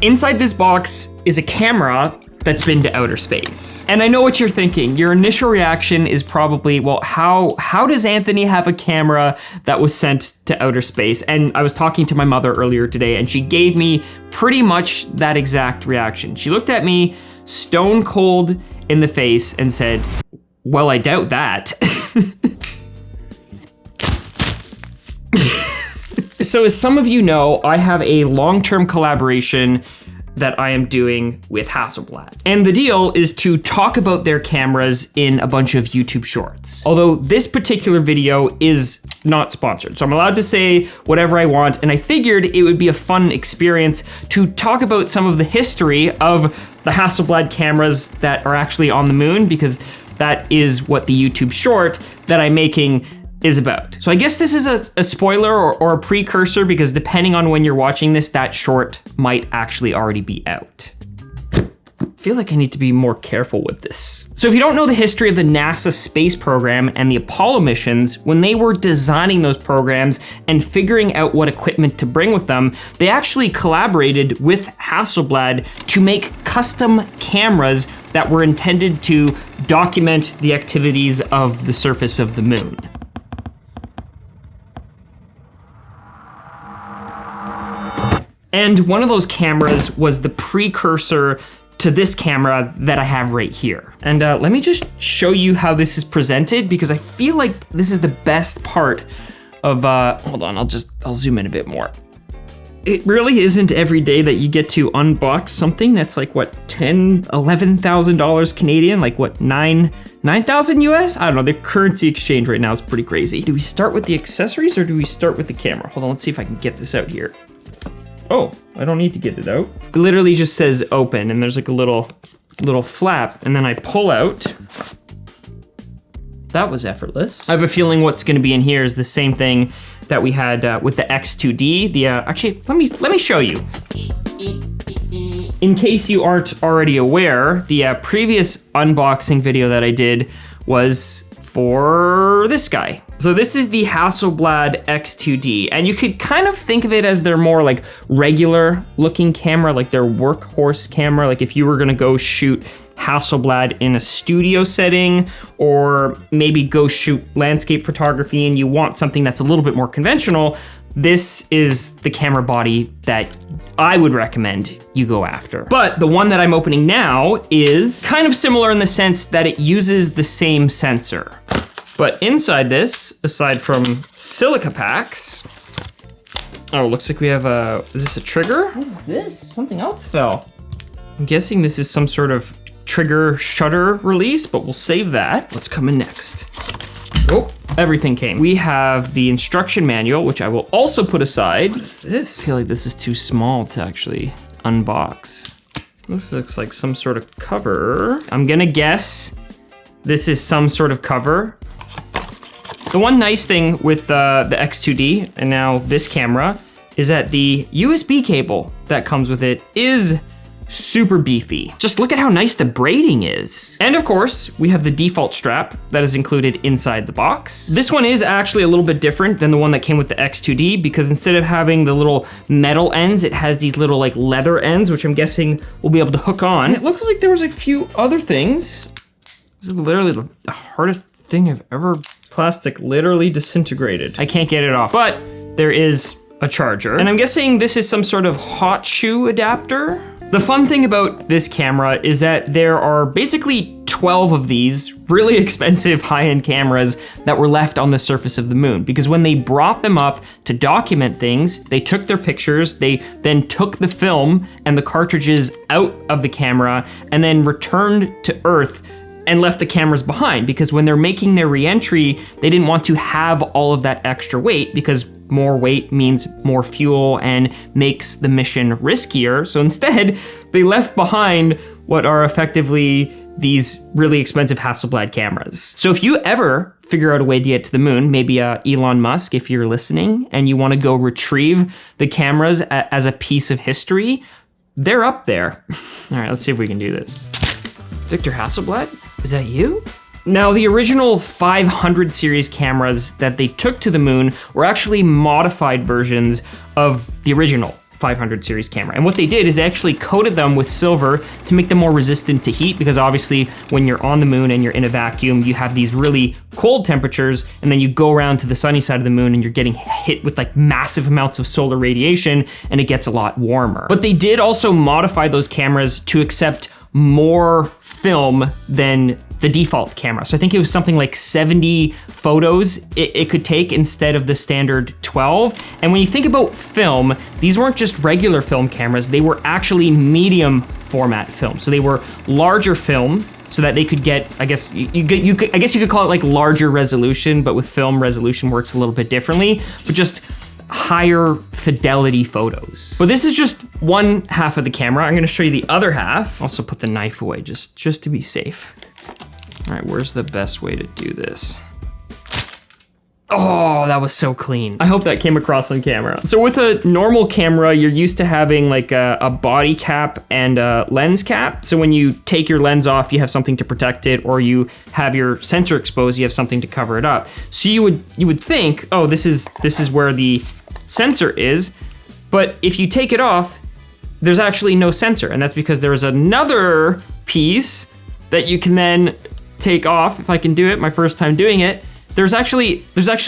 Inside this box is a camera that's been to outer space. And I know what you're thinking. Your initial reaction is probably, well, how does Anthony have a camera that was sent to outer space? And I was talking to my mother earlier today, and she gave me pretty much that exact reaction. She looked at me stone cold in the face and said, well, I doubt that. So as some of you know, I have a long-term collaboration that I am doing with Hasselblad. And the deal is to talk about their cameras in a bunch of YouTube shorts. Although this particular video is not sponsored, so I'm allowed to say whatever I want, and I figured it would be a fun experience to talk about some of the history of the Hasselblad cameras that are actually on the moon, because that is what the YouTube short that I'm making is about. So I guess this is a spoiler or a precursor, because depending on when you're watching this, that short might actually already be out. I feel like I need to be more careful with this. So if you don't know the history of the NASA space program and the Apollo missions, when they were designing those programs and figuring out what equipment to bring with them, they actually collaborated with Hasselblad to make custom cameras that were intended to document the activities of the surface of the moon. And one of those cameras was the precursor to this camera that I have right here. And let me just show you how this is presented, because I feel like this is the best part of, hold on, I'll zoom in a bit more. It really isn't every day that you get to unbox something that's like, what, $10,000, $11,000 Canadian, like what, 9,000 US? I don't know, the currency exchange right now is pretty crazy. Do we start with the accessories or do we start with the camera? Hold on, let's see if I can get this out here. Oh, I don't need to get it out. It literally just says open, and there's like a little flap, and then I pull out. That was effortless. I have a feeling what's gonna be in here is the same thing that we had with the X2D. Actually, let me show you. In case you aren't already aware, the previous unboxing video that I did was for this guy. So this is the Hasselblad X2D, and you could kind of think of it as their more like regular looking camera, like their workhorse camera. Like if you were gonna go shoot Hasselblad in a studio setting, or maybe go shoot landscape photography and you want something that's a little bit more conventional, this is the camera body that I would recommend you go after. But the one that I'm opening now is kind of similar in the sense that it uses the same sensor. But inside this, aside from silica packs, oh, looks like we have is this a trigger? What is this? Something else fell. I'm guessing this is some sort of trigger shutter release, but we'll save that. What's coming next? Oh, everything came. We have the instruction manual, which I will also put aside. What is this? I feel like this is too small to actually unbox. This looks like some sort of cover. I'm gonna guess this is some sort of cover. The one nice thing with the X2D and now this camera is that the USB cable that comes with it is super beefy. Just look at how nice the braiding is. And of course, we have the default strap that is included inside the box. This one is actually a little bit different than the one that came with the X2D, because instead of having the little metal ends, it has these little like leather ends, which I'm guessing we'll be able to hook on. And it looks like there was a few other things. This is literally the hardest thing I've ever. Plastic literally disintegrated. I can't get it off, but there is a charger. And I'm guessing this is some sort of hot shoe adapter. The fun thing about this camera is that there are basically 12 of these really expensive high-end cameras that were left on the surface of the moon, because when they brought them up to document things, they took their pictures, they then took the film and the cartridges out of the camera and then returned to Earth and left the cameras behind, because when they're making their re-entry, they didn't want to have all of that extra weight, because more weight means more fuel and makes the mission riskier. So instead, they left behind what are effectively these really expensive Hasselblad cameras. So if you ever figure out a way to get to the moon, maybe Elon Musk, if you're listening, and you wanna go retrieve the cameras as a piece of history, they're up there. All right, let's see if we can do this. Victor Hasselblad? Is that you? Now, the original 500 series cameras that they took to the moon were actually modified versions of the original 500 series camera. And what they did is they actually coated them with silver to make them more resistant to heat, because obviously when you're on the moon and you're in a vacuum, you have these really cold temperatures, and then you go around to the sunny side of the moon and you're getting hit with like massive amounts of solar radiation, and it gets a lot warmer. But they did also modify those cameras to accept more film than the default camera. So I think it was something like 70 photos it could take instead of the standard 12. And when you think about film, these weren't just regular film cameras, they were actually medium format film. So they were larger film so that they could get, I guess you could call it like larger resolution, but with film, resolution works a little bit differently, but just higher fidelity photos. But this is just one half of the camera. I'm gonna show you the other half. Also put the knife away just to be safe. All right, where's the best way to do this? Oh, that was so clean. I hope that came across on camera. So with a normal camera, you're used to having like a body cap and a lens cap. So when you take your lens off, you have something to protect it, or you have your sensor exposed, you have something to cover it up. So you would think, oh, this is where the sensor is. But if you take it off, there's actually no sensor. And that's because there's another piece that you can then take off. If I can do it, my first time doing it, there's actually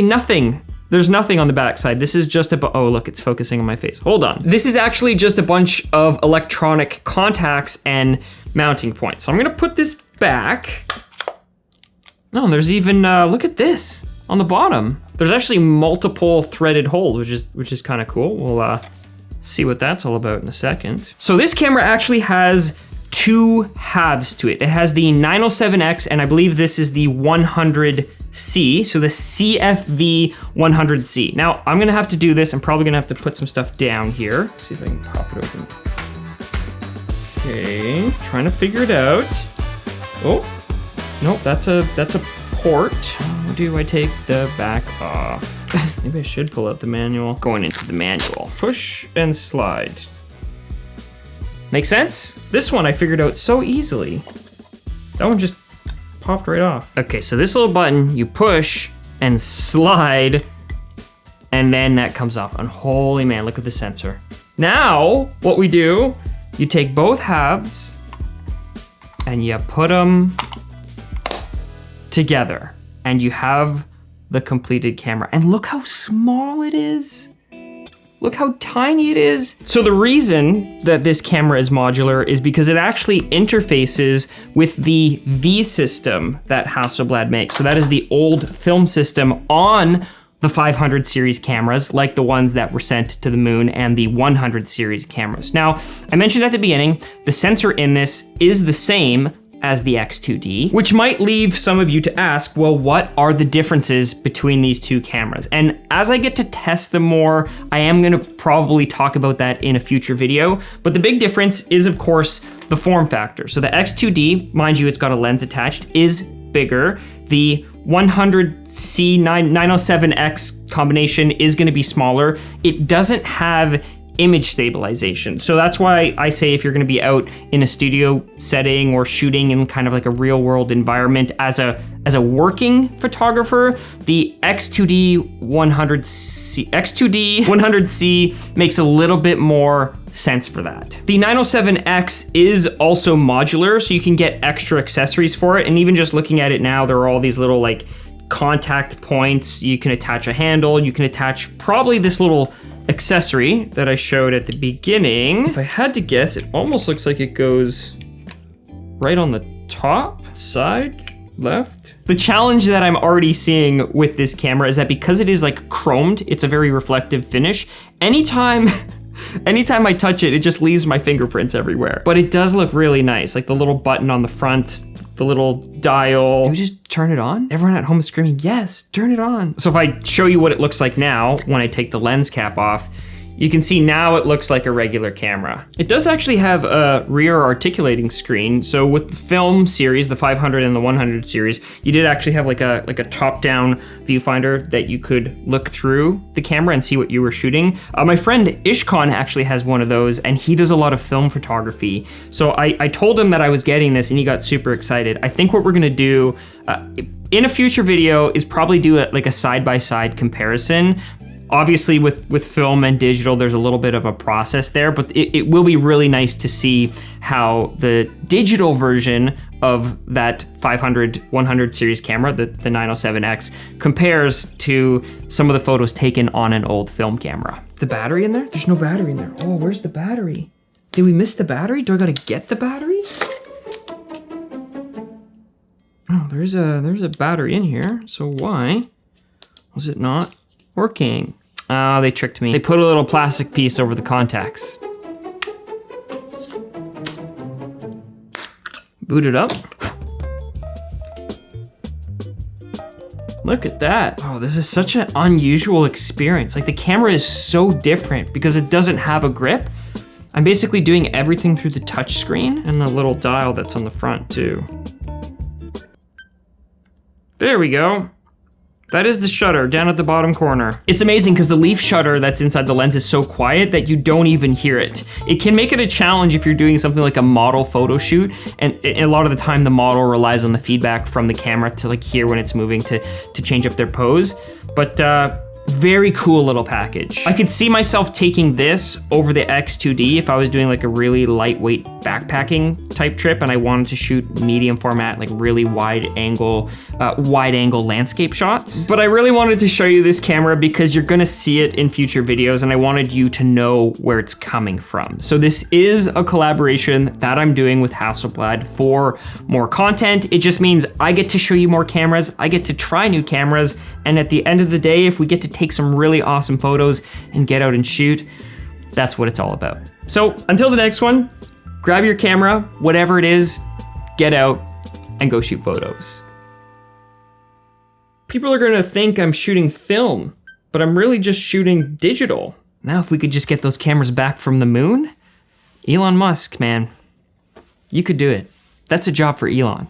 nothing. There's nothing on the backside. This is just oh look, it's focusing on my face. Hold on. This is actually just a bunch of electronic contacts and mounting points. So I'm gonna put this back. No, and there's even, look at this on the bottom. There's actually multiple threaded holes, which is kind of cool. We'll see what that's all about in a second. So this camera actually has two halves to it. It has the 907X, and I believe this is the 100C, so the CFV 100C. Now, I'm gonna have to do this. I'm probably gonna have to put some stuff down here. Let's see if I can pop it open. Okay, trying to figure it out. Oh, nope, that's a port. How do I take the back off? Maybe I should pull out the manual. Going into the manual. Push and slide. Make sense? This one I figured out so easily. That one just popped right off. Okay, so this little button, you push and slide, and then that comes off. And holy man, look at the sensor. Now, what we do, you take both halves and you put them together, and you have the completed camera. And look how small it is. Look how tiny it is. So the reason that this camera is modular is because it actually interfaces with the V system that Hasselblad makes. So that is the old film system on the 500 series cameras, like the ones that were sent to the moon, and the 100 series cameras. Now, I mentioned at the beginning, the sensor in this is the same as the X2D, which might leave some of you to ask, well, what are the differences between these two cameras? And as I get to test them more, I am gonna probably talk about that in a future video, but the big difference is, of course, the form factor. So the X2D, mind you, it's got a lens attached, is bigger. The 100C 907X combination is gonna be smaller. It doesn't have image stabilization. So that's why I say if you're gonna be out in a studio setting or shooting in kind of like a real world environment as a working photographer, the X2D 100C makes a little bit more sense for that. The 907X is also modular, so you can get extra accessories for it. And even just looking at it now, there are all these little like contact points. You can attach a handle, you can attach probably this little accessory that I showed at the beginning. If I had to guess, it almost looks like it goes right on the top, side, left. The challenge that I'm already seeing with this camera is that because it is like chromed, it's a very reflective finish. Anytime I touch it, it just leaves my fingerprints everywhere. But it does look really nice, like the little button on the front, the little dial. Do we just turn it on? Everyone at home is screaming, yes, turn it on. So if I show you what it looks like now, when I take the lens cap off, you can see now it looks like a regular camera. It does actually have a rear articulating screen. So with the film series, the 500 and the 100 series, you did actually have like a top-down viewfinder that you could look through the camera and see what you were shooting. My friend Ishkan actually has one of those, and he does a lot of film photography. So I told him that I was getting this, and he got super excited. I think what we're gonna do in a future video is probably do like a side-by-side comparison. Obviously with film and digital, there's a little bit of a process there, but it will be really nice to see how the digital version of that 500-100 series camera, the 907X, compares to some of the photos taken on an old film camera. The battery in there? There's no battery in there. Oh, where's the battery? Did we miss the battery? Do I gotta get the battery? Oh, there's a battery in here, so why was it not working? Oh, they tricked me. They put a little plastic piece over the contacts. Boot it up. Look at that. Oh, this is such an unusual experience. Like, the camera is so different because it doesn't have a grip. I'm basically doing everything through the touch screen and the little dial that's on the front too. There we go. That is the shutter down at the bottom corner. It's amazing because the leaf shutter that's inside the lens is so quiet that you don't even hear it. It can make it a challenge if you're doing something like a model photo shoot, and a lot of the time the model relies on the feedback from the camera to like hear when it's moving to change up their pose. But very cool little package. I could see myself taking this over the X2D if I was doing like a really lightweight backpacking type trip and I wanted to shoot medium format, like really wide angle landscape shots. But I really wanted to show you this camera because you're gonna see it in future videos and I wanted you to know where it's coming from. So this is a collaboration that I'm doing with Hasselblad for more content. It just means I get to show you more cameras, I get to try new cameras, and at the end of the day, if we get to take some really awesome photos and get out and shoot, that's what it's all about. So until the next one, grab your camera, whatever it is, get out and go shoot photos. People are gonna think I'm shooting film, but I'm really just shooting digital. Now if we could just get those cameras back from the moon, Elon Musk, man, you could do it. That's a job for Elon.